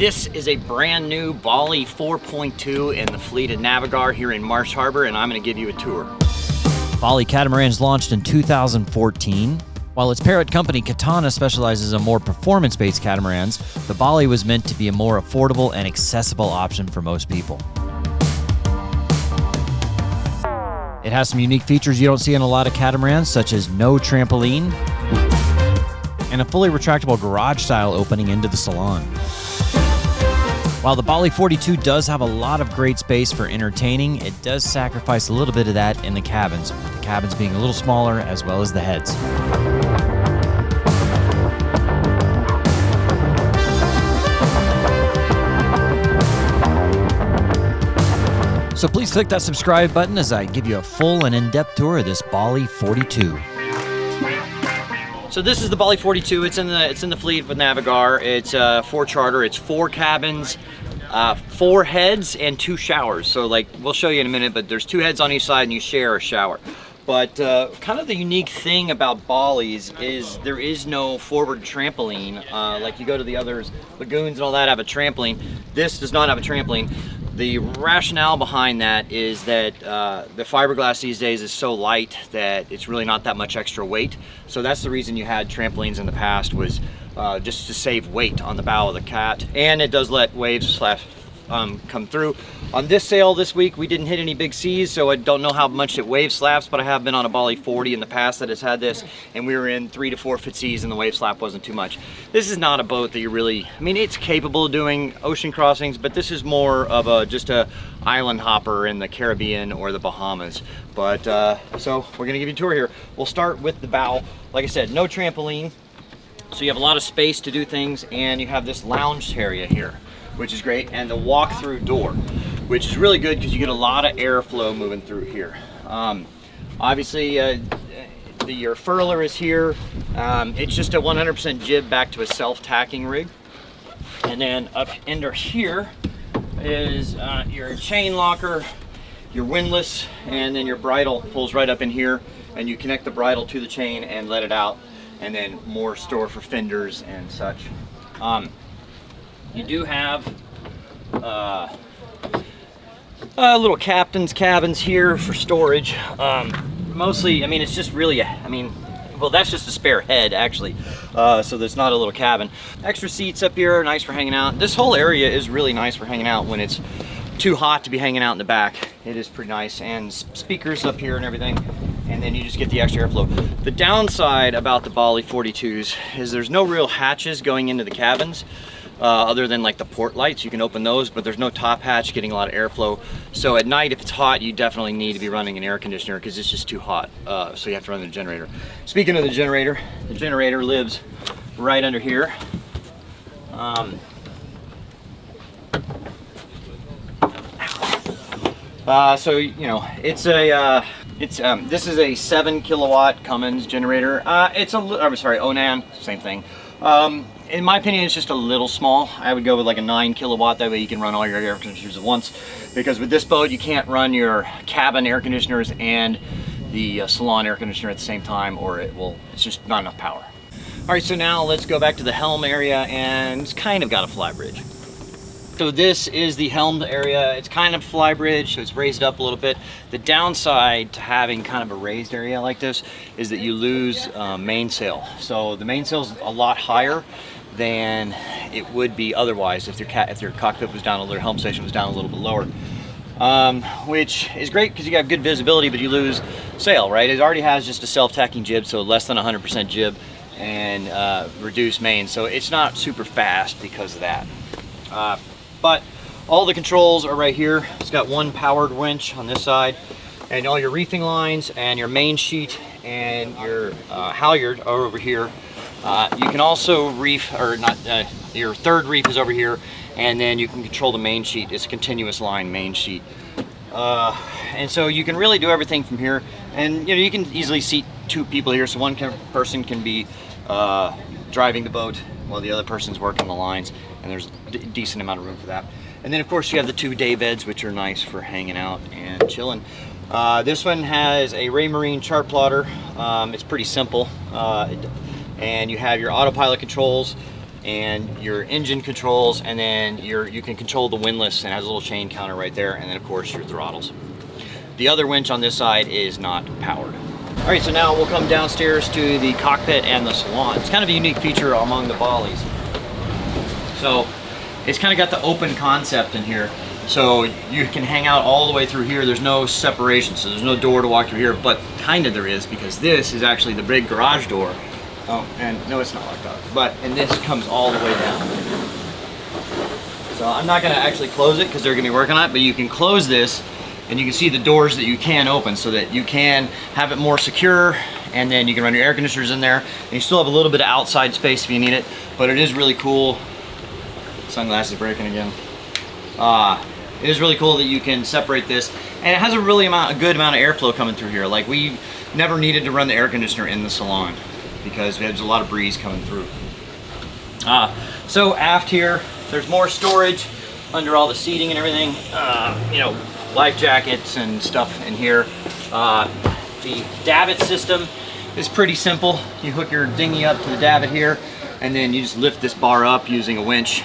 This is a brand new Bali 4.2 in the fleet of Navigar here in Marsh Harbor, and I'm going to give you a tour. Bali Catamarans launched in 2014. While its parent company Katana specializes in more performance-based catamarans, the Bali was meant to be a more affordable and accessible option for most people. It has some unique features you don't see in a lot of catamarans, such as no trampoline and a fully retractable garage-style opening into the Salon. While the Bali 42 does have a lot of great space for entertaining, it does sacrifice a little bit of that in the cabins, with the cabins being a little smaller as well as the heads. So please click that subscribe button as I give you a full and in-depth tour of this Bali 42. So this is the Bali 42. It's in the fleet with Navigar. It's for charter. It's 4 cabins, 4 heads, and 2 showers. So like we'll show you in a minute, but there's 2 heads on each side and you share a shower. But kind of the unique thing about Bali's is there is no forward trampoline. Like you go to the others, lagoons and all that have a trampoline. This does not have a trampoline. The rationale behind that is that the fiberglass these days is so light that it's really not that much extra weight. So that's the reason you had trampolines in the past, was just to save weight on the bow of the cat. And it does let waves come through. On this sail this week, we didn't hit any big seas, so I don't know how much it wave slaps, but I have been on a Bali 40 in the past that has had this, and we were in 3 to 4 foot seas and the wave slap wasn't too much. This is not a boat that you really, I mean, it's capable of doing ocean crossings, but this is more of just a island hopper in the Caribbean or the Bahamas. But so we're gonna give you a tour here. We'll start with the bow. Like I said, no trampoline, so you have a lot of space to do things, and you have this lounge area here, which is great, and the walk-through door, which is really good because you get a lot of airflow moving through here. Obviously, your furler is here. It's just a 100% jib back to a self-tacking rig. And then up under here is your chain locker, your windlass, and then your bridle pulls right up in here, and you connect the bridle to the chain and let it out, and then more store for fenders and such. You do have little captain's cabins here for storage. Mostly, I mean, it's just really, well, that's just a spare head, actually. So there's not a little cabin. Extra seats up here, nice for hanging out. This whole area is really nice for hanging out when it's too hot to be hanging out in the back. It is pretty nice, and speakers up here and everything. And then you just get the extra airflow. The downside about the Bali 42s is there's no real hatches going into the cabins. Other than like the port lights, you can open those, but there's no top hatch getting a lot of airflow. So at night, if it's hot, you definitely need to be running an air conditioner because it's just too hot. So you have to run the generator. Speaking of the generator lives right under here. So you know, it's a this is a 7 kilowatt Cummins generator. It's Onan, same thing. In my opinion, it's just a little small. I would go with like a 9 kilowatt. That way you can run all your air conditioners at once. Because with this boat, you can't run your cabin air conditioners and the Salon air conditioner at the same time, or it's just not enough power. All right, so now let's go back to the helm area, and it's kind of got a fly bridge. So this is the helmed area. It's kind of fly bridge, so it's raised up a little bit. The downside to having kind of a raised area like this is that you lose mainsail. So the mainsail's a lot higher than it would be otherwise if your cockpit was down a little, helm station was down a little bit lower. Which is great because you got good visibility, but you lose sail, right? It already has just a self-tacking jib, so less than 100% jib, and reduced main. So it's not super fast because of that. But all the controls are right here. It's got one powered winch on this side, and all your reefing lines and your main sheet and your halyard are over here. You can also reef, or not, your third reef is over here, and then you can control the main sheet. It's a continuous line main sheet. And so you can really do everything from here. And you know, you can easily seat 2 people here, so one person can be driving the boat while the other person's working the lines, and there's a decent amount of room for that. And then of course you have the 2 day beds, which are nice for hanging out and chilling. This one has a Raymarine chart plotter. It's pretty simple. And you have your autopilot controls. and your engine controls, and then you can control the windlass, and it has a little chain counter right there, and then of course your throttles. The other winch on this side is not powered. All right, so now we'll come downstairs to the cockpit and the salon. It's kind of a unique feature among the Balis. So it's kind of got the open concept in here. So you can hang out all the way through here. There's no separation, so there's no door to walk through here, but kind of there is, because this is actually the big garage door. Oh, and no, it's not like that. But, and this comes all the way down. So I'm not gonna actually close it because they're gonna be working on it, but you can close this and you can see the doors that you can open so that you can have it more secure, and then you can run your air conditioners in there, and you still have a little bit of outside space if you need it, but it is really cool. Sunglasses breaking again. It is really cool that you can separate this, and it has a good amount of airflow coming through here. Like, we never needed to run the air conditioner in the salon because there's a lot of breeze coming through. So aft here, there's more storage under all the seating and everything. You know, life jackets and stuff in here. The davit system is pretty simple. You hook your dinghy up to the davit here, and then you just lift this bar up using a winch.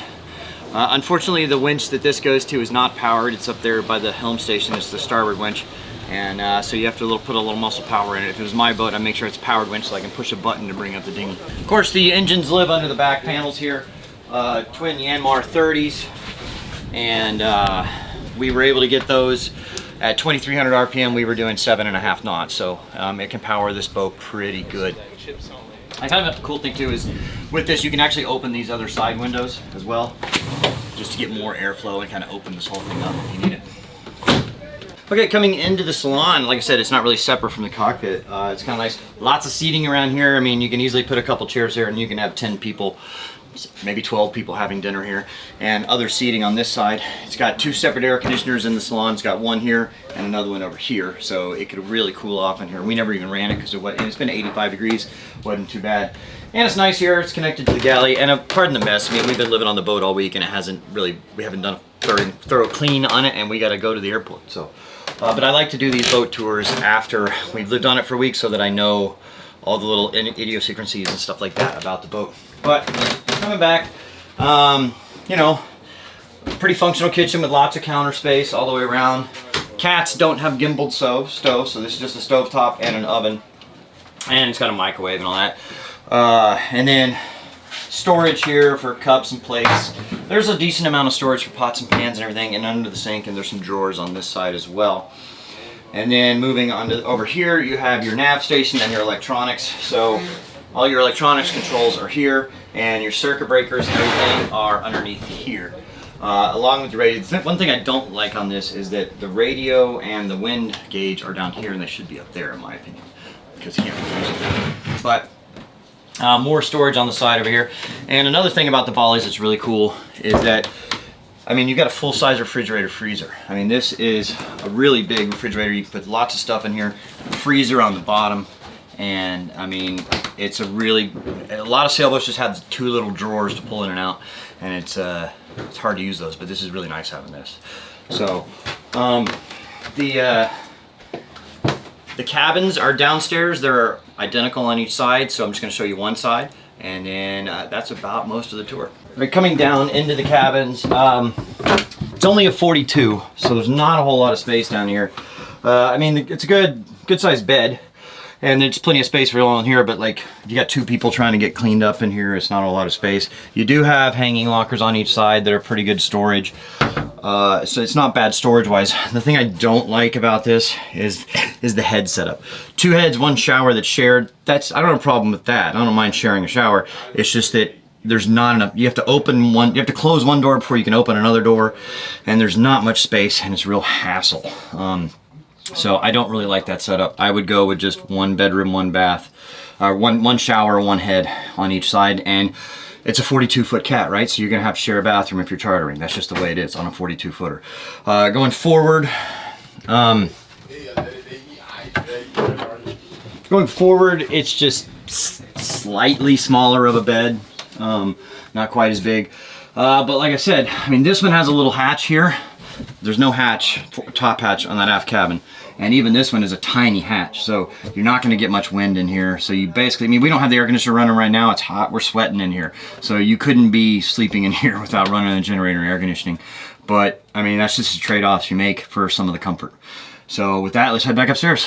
Unfortunately, the winch that this goes to is not powered. It's up there by the helm station. It's the starboard winch. And so you have to put a little muscle power in it. If it was my boat, I'd make sure it's a powered winch so I can push a button to bring up the dinghy. Of course, the engines live under the back panels here. Twin Yanmar 30s. And we were able to get those at 2,300 RPM. We were doing 7.5 knots. So it can power this boat pretty good. And kind of a cool thing too is with this, you can actually open these other side windows as well, just to get more airflow and kind of open this whole thing up if you need it. Okay, coming into the salon, like I said, it's not really separate from the cockpit. It's kind of nice. Lots of seating around here. I mean, you can easily put a couple chairs here and you can have 10 people, maybe 12 people having dinner here, and other seating on this side. It's got 2 separate air conditioners in the salon. It's got one here and another one over here, so it could really cool off in here. We never even ran it because it's been 85 degrees. Wasn't too bad. And it's nice here. It's connected to the galley. And pardon the mess. I mean, we've been living on the boat all week, and we haven't done a thorough clean on it, and we got to go to the airport. So, but I like to do these boat tours after we've lived on it for a week, so that I know all the little idiosyncrasies and stuff like that about the boat. But coming back, you know, pretty functional kitchen with lots of counter space all the way around. Cats don't have gimbaled stove, so this is just a stove top and an oven, and it's got a microwave and all that. And then storage here for cups and plates. There's a decent amount of storage for pots and pans and everything, and under the sink, and there's some drawers on this side as well. And then moving on to over here, you have your nav station and your electronics. So all your electronics controls are here, and your circuit breakers and everything are underneath here. Along with the radio. One thing I don't like on this is that the radio and the wind gauge are down here, and they should be up there in my opinion, because you can't use it. But more storage on the side over here. And another thing about the Balis that's really cool is that, I mean, you've got a full-size refrigerator freezer. I mean, this is a really big refrigerator. You can put lots of stuff in here. Freezer on the bottom. And I mean, it's a lot of sailboats just have 2 little drawers to pull in and out. And it's hard to use those, but this is really nice having this. So, the cabins are downstairs. They're identical on each side, so I'm just going to show you one side, and then that's about most of the tour. Right, coming down into the cabins, it's only a 42, so there's not a whole lot of space down here. I mean, it's a good sized bed, and there's plenty of space for all in here, but like, if you got 2 people trying to get cleaned up in here, it's not a lot of space. You do have hanging lockers on each side that are pretty good storage. So it's not bad storage wise. The thing I don't like about this is the head setup. 2 heads, 1 shower that's shared. I don't have a problem with that. I don't mind sharing a shower. It's just that there's not enough. You have to close one door before you can open another door, and there's not much space, and it's a real hassle. So I don't really like that setup. I would go with just 1 bedroom, 1 bath, one shower, 1 head on each side, and it's a 42-foot cat, right? So you're gonna have to share a bathroom if you're chartering. That's just the way it is on a 42-footer. Going forward, it's just slightly smaller of a bed, not quite as big. But like I said, I mean, this one has a little hatch here. There's no hatch, top hatch on that aft cabin. And even this one is a tiny hatch, so you're not gonna get much wind in here. So you basically, I mean, we don't have the air conditioner running right now. It's hot, we're sweating in here. So you couldn't be sleeping in here without running the generator and air conditioning. But I mean, that's just the trade-offs you make for some of the comfort. So with that, let's head back upstairs.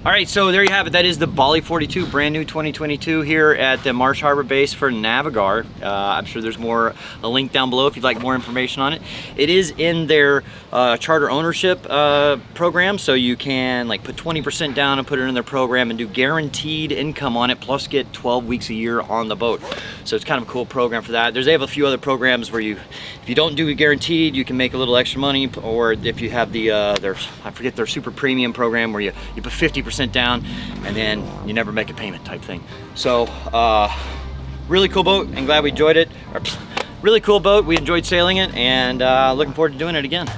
All right, so there you have it. That is the Bali 42, brand new 2022 here at the Marsh Harbor base for Navigar. I'm sure there's a link down below if you'd like more information on it. It is in their charter ownership program, so you can like put 20% down and put it in their program and do guaranteed income on it, plus get 12 weeks a year on the boat. So it's kind of a cool program for that. They have a few other programs where if you don't do it guaranteed, you can make a little extra money, or if you have I forget their super premium program where you put 50% down and then you never make a payment type thing. So really cool boat, and glad we enjoyed it. Really cool boat, we enjoyed sailing it, and looking forward to doing it again.